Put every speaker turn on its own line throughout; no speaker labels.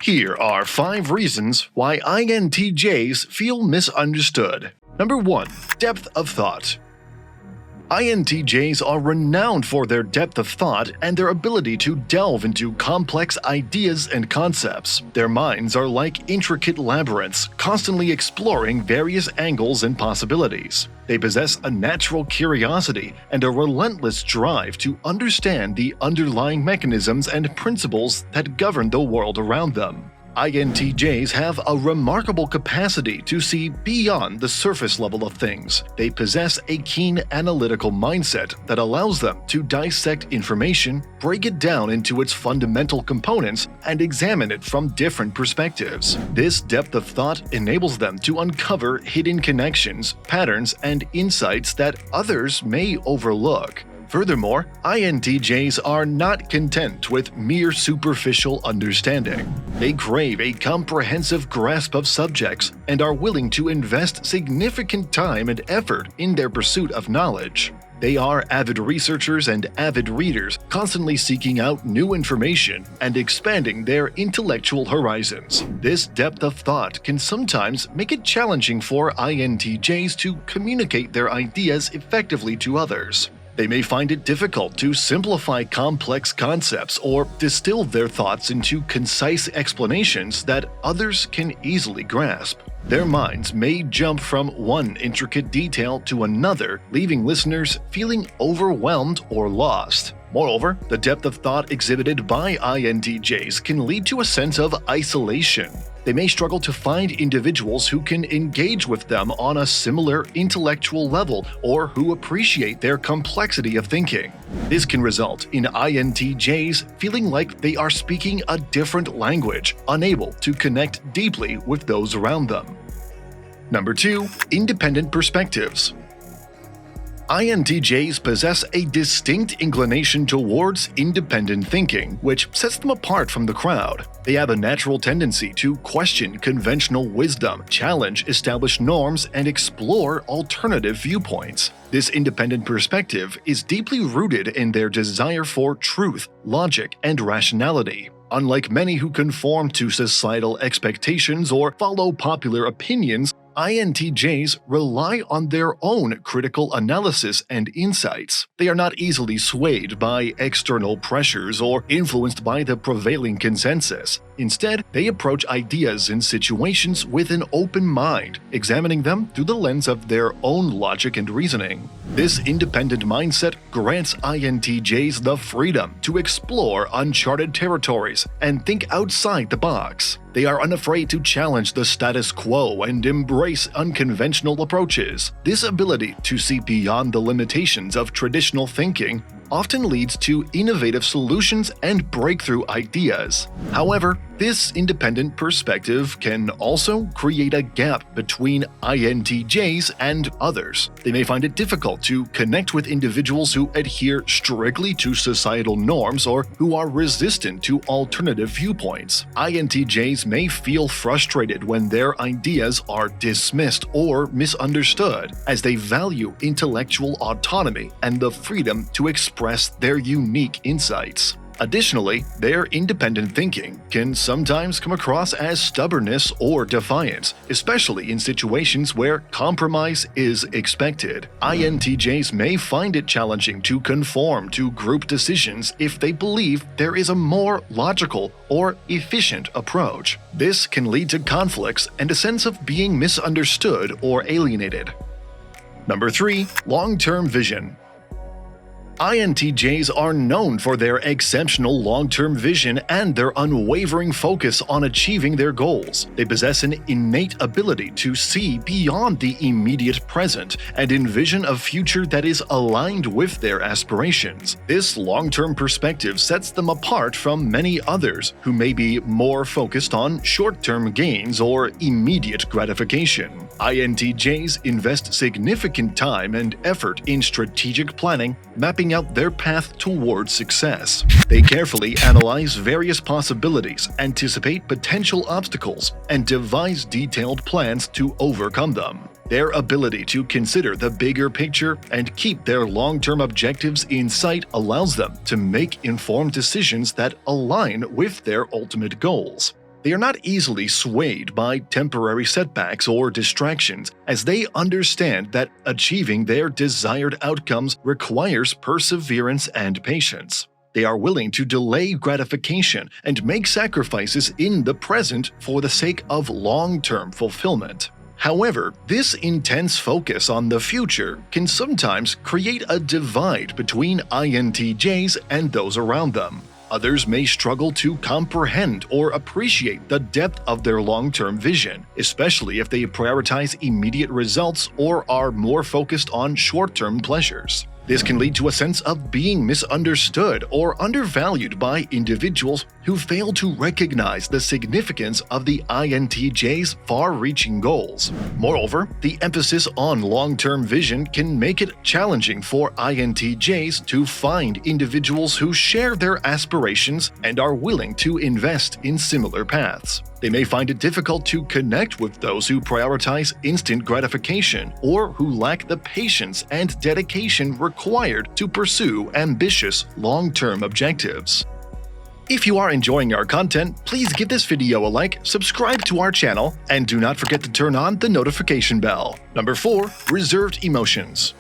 Here are 5 reasons why INTJs feel misunderstood. Number 1. Depth of thought. INTJs are renowned for their depth of thought and their ability to delve into complex ideas and concepts. Their minds are like intricate labyrinths, constantly exploring various angles and possibilities. They possess a natural curiosity and a relentless drive to understand the underlying mechanisms and principles that govern the world around them. INTJs have a remarkable capacity to see beyond the surface level of things. They possess a keen analytical mindset that allows them to dissect information, break it down into its fundamental components, and examine it from different perspectives. This depth of thought enables them to uncover hidden connections, patterns, and insights that others may overlook. Furthermore, INTJs are not content with mere superficial understanding. They crave a comprehensive grasp of subjects and are willing to invest significant time and effort in their pursuit of knowledge. They are avid researchers and avid readers, constantly seeking out new information and expanding their intellectual horizons. This depth of thought can sometimes make it challenging for INTJs to communicate their ideas effectively to others. They may find it difficult to simplify complex concepts or distill their thoughts into concise explanations that others can easily grasp. Their minds may jump from one intricate detail to another, leaving listeners feeling overwhelmed or lost. Moreover, the depth of thought exhibited by INTJs can lead to a sense of isolation. They may struggle to find individuals who can engage with them on a similar intellectual level or who appreciate their complexity of thinking. This can result in INTJs feeling like they are speaking a different language, unable to connect deeply with those around them. Number 2. Independent perspectives. INTJs possess a distinct inclination towards independent thinking, which sets them apart from the crowd. They have a natural tendency to question conventional wisdom, challenge established norms, and explore alternative viewpoints. This independent perspective is deeply rooted in their desire for truth, logic, and rationality. Unlike many who conform to societal expectations or follow popular opinions, INTJs rely on their own critical analysis and insights. They are not easily swayed by external pressures or influenced by the prevailing consensus. Instead, they approach ideas and situations with an open mind, examining them through the lens of their own logic and reasoning. This independent mindset grants INTJs the freedom to explore uncharted territories and think outside the box. They are unafraid to challenge the status quo and embrace unconventional approaches. This ability to see beyond the limitations of traditional thinking often leads to innovative solutions and breakthrough ideas. However, this independent perspective can also create a gap between INTJs and others. They may find it difficult to connect with individuals who adhere strictly to societal norms or who are resistant to alternative viewpoints. INTJs may feel frustrated when their ideas are dismissed or misunderstood, as they value intellectual autonomy and the freedom to express their unique insights. Additionally, their independent thinking can sometimes come across as stubbornness or defiance, especially in situations where compromise is expected. INTJs may find it challenging to conform to group decisions if they believe there is a more logical or efficient approach. This can lead to conflicts and a sense of being misunderstood or alienated. Number 3. Long-term vision. INTJs are known for their exceptional long-term vision and their unwavering focus on achieving their goals. They possess an innate ability to see beyond the immediate present and envision a future that is aligned with their aspirations. This long-term perspective sets them apart from many others who may be more focused on short-term gains or immediate gratification. INTJs invest significant time and effort in strategic planning, mapping out their path towards success. They carefully analyze various possibilities, anticipate potential obstacles, and devise detailed plans to overcome them. Their ability to consider the bigger picture and keep their long-term objectives in sight allows them to make informed decisions that align with their ultimate goals. They are not easily swayed by temporary setbacks or distractions, as they understand that achieving their desired outcomes requires perseverance and patience. They are willing to delay gratification and make sacrifices in the present for the sake of long-term fulfillment. However, this intense focus on the future can sometimes create a divide between INTJs and those around them. Others may struggle to comprehend or appreciate the depth of their long-term vision, especially if they prioritize immediate results or are more focused on short-term pleasures. This can lead to a sense of being misunderstood or undervalued by individuals who fail to recognize the significance of the INTJ's far-reaching goals. Moreover, the emphasis on long-term vision can make it challenging for INTJs to find individuals who share their aspirations and are willing to invest in similar paths. They may find it difficult to connect with those who prioritize instant gratification or who lack the patience and dedication required to pursue ambitious long-term objectives. If you are enjoying our content, please give this video a like, subscribe to our channel, and do not forget to turn on the notification bell. Number 4. Reserved emotions.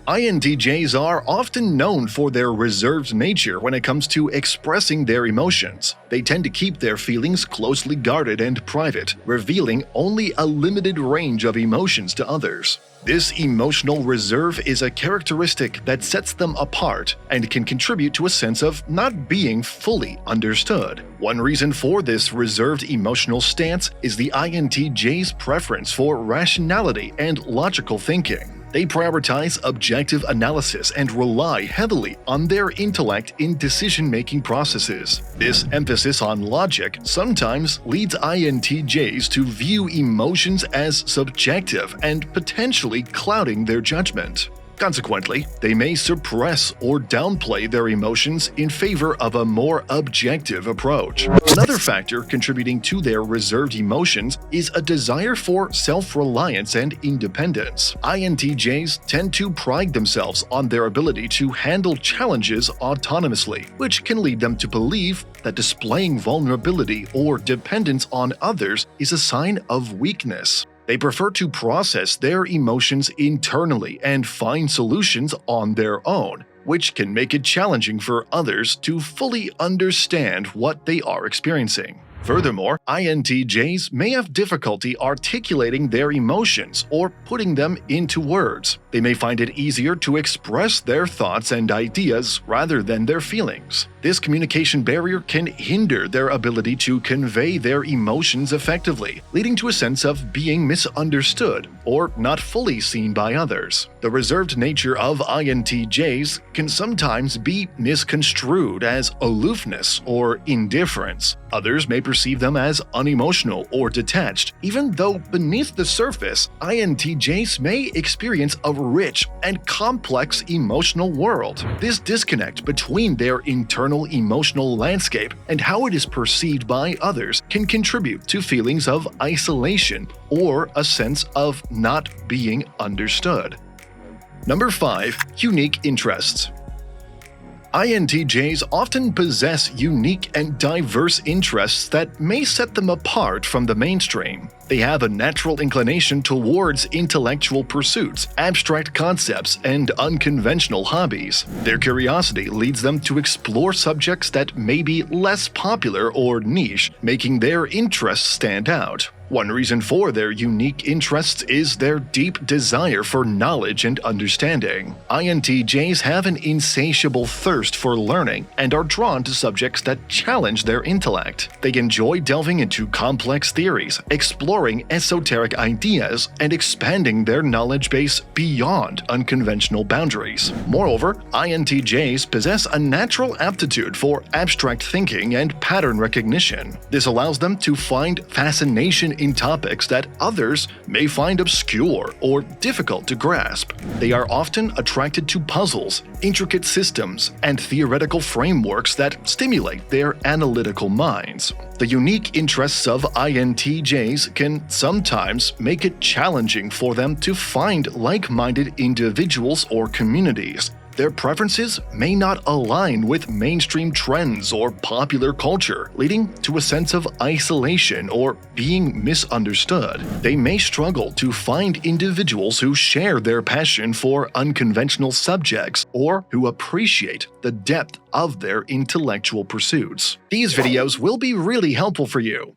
INTJs are often known for their reserved nature when it comes to expressing their emotions. They tend to keep their feelings closely guarded and private, revealing only a limited range of emotions to others. This emotional reserve is a characteristic that sets them apart and can contribute to a sense of not being fully understood. One reason for this reserved emotional stance is the INTJ's preference for rationality and logical thinking. They prioritize objective analysis and rely heavily on their intellect in decision-making processes. This emphasis on logic sometimes leads INTJs to view emotions as subjective and potentially clouding their judgment. Consequently, they may suppress or downplay their emotions in favor of a more objective approach. Another factor contributing to their reserved emotions is a desire for self-reliance and independence. INTJs tend to pride themselves on their ability to handle challenges autonomously, which can lead them to believe that displaying vulnerability or dependence on others is a sign of weakness. They prefer to process their emotions internally and find solutions on their own, which can make it challenging for others to fully understand what they are experiencing. Furthermore, INTJs may have difficulty articulating their emotions or putting them into words. They may find it easier to express their thoughts and ideas rather than their feelings. This communication barrier can hinder their ability to convey their emotions effectively, leading to a sense of being misunderstood or not fully seen by others. The reserved nature of INTJs can sometimes be misconstrued as aloofness or indifference. Others may perceive them as unemotional or detached, even though beneath the surface, INTJs may experience a rich and complex emotional world. This disconnect between their internal emotional landscape and how it is perceived by others can contribute to feelings of isolation or a sense of not being understood. Number 5. Unique interests. INTJs often possess unique and diverse interests that may set them apart from the mainstream. They have a natural inclination towards intellectual pursuits, abstract concepts, and unconventional hobbies. Their curiosity leads them to explore subjects that may be less popular or niche, making their interests stand out. One reason for their unique interests is their deep desire for knowledge and understanding. INTJs have an insatiable thirst for learning and are drawn to subjects that challenge their intellect. They enjoy delving into complex theories, exploring esoteric ideas, and expanding their knowledge base beyond unconventional boundaries. Moreover, INTJs possess a natural aptitude for abstract thinking and pattern recognition. This allows them to find fascination in topics that others may find obscure or difficult to grasp. They are often attracted to puzzles, intricate systems, and theoretical frameworks that stimulate their analytical minds. The unique interests of INTJs can sometimes make it challenging for them to find like-minded individuals or communities. their preferences may not align with mainstream trends or popular culture, leading to a sense of isolation or being misunderstood. They may struggle to find individuals who share their passion for unconventional subjects or who appreciate the depth of their intellectual pursuits. These videos will be really helpful for you.